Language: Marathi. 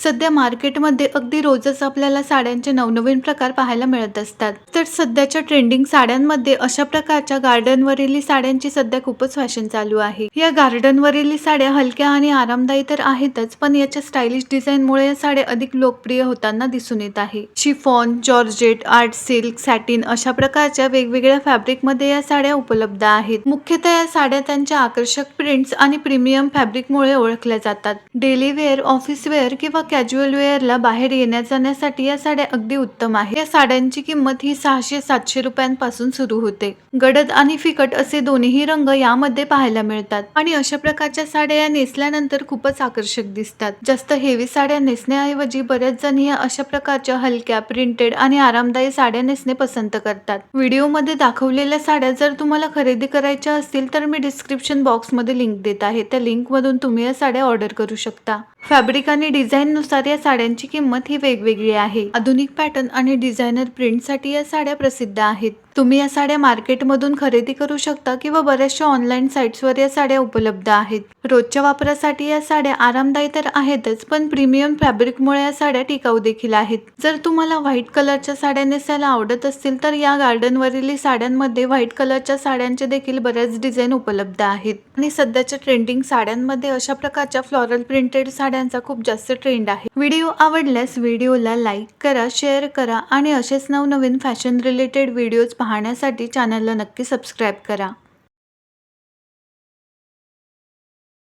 सध्या मार्केटमध्ये अगदी रोजच आपल्याला साड्यांचे नवनवीन प्रकार पाहायला मिळत असतात. तर सध्याच्या ट्रेंडिंग साड्यांमध्ये अशा प्रकारच्या गार्डनवरील साड्यांची सध्या खूपच फॅशन चालू आहे. या गार्डनवरील साड्या हलक्या आणि आरामदायी तर आहेतच, पण याच्या स्टायलिश डिझाईनमुळे या साड्या अधिक लोकप्रिय होताना दिसून येत आहे. Chiffon, georgette, art silk, satin अशा प्रकारच्या वेगवेगळ्या फॅब्रिकमध्ये या साड्या उपलब्ध आहेत. मुख्यतः या साड्या त्यांच्या आकर्षक प्रिंट्स आणि प्रीमियम फॅब्रिकमुळे ओळखल्या जातात. डेली वेअर, ऑफिस वेअर किंवा कॅज्युअल वेअरला बाहेर येण्या-जाण्यासाठी या साड्या अगदी उत्तम आहेत. या साड्यांची किंमत ही 600-700 रुपयांपासून सुरू होते. गडद आणि फिकट असे दोन्ही रंग यामध्ये पाहायला मिळतात आणि अशा प्रकारच्या साड्या या नेसल्यानंतर खूपच आकर्षक दिसतात. जास्त हेवी साड्या नेसण्याऐवजी बऱ्याच जण या अशा प्रकारच्या हलक्या, प्रिंटेड आणि आरामदायी साड्या नेसणे पसंत करतात. व्हिडिओमध्ये दाखवलेल्या साड्या जर तुम्हाला खरेदी करायच्या असतील तर मी डिस्क्रिप्शन बॉक्समध्ये लिंक देत आहे. त्या लिंकमधून तुम्ही या साड्या ऑर्डर करू शकता. फॅब्रिक आणि डिझाईन नुसार या साड्यांची किंमत ही वेगवेगळी आहे. आधुनिक पॅटर्न आणि डिझायनर प्रिंटसाठी या साड्या प्रसिद्ध आहेत. तुम्ही या साड्या मार्केटमधून खरेदी करू शकता किंवा बऱ्याचशा ऑनलाईन साइट्सवर या साड्या उपलब्ध आहेत. रोजच्या वापरासाठी या साड्या आरामदायी तर आहेतच, पण प्रीमियम फॅब्रिकमुळे या साड्या टिकाऊ देखील आहेत. जर तुम्हाला व्हाईट कलरच्या साड्या नेसायला आवडत असतील तर या गार्डनवरील साड्यांमध्ये व्हाईट कलरच्या साड्यांचे देखील बऱ्याच डिझाईन उपलब्ध आहेत. आणि सध्याच्या ट्रेंडिंग साड्यांमध्ये अशा प्रकारच्या फ्लोरल प्रिंटेड साड्यांचा खूप जास्त ट्रेंड आहे. व्हिडिओ आवडल्यास व्हिडिओला लाईक करा, शेअर करा आणि असेच नवनवीन फॅशन रिलेटेड व्हिडिओज पाहण्यासाठी चॅनलला नक्की सबस्क्राईब करा.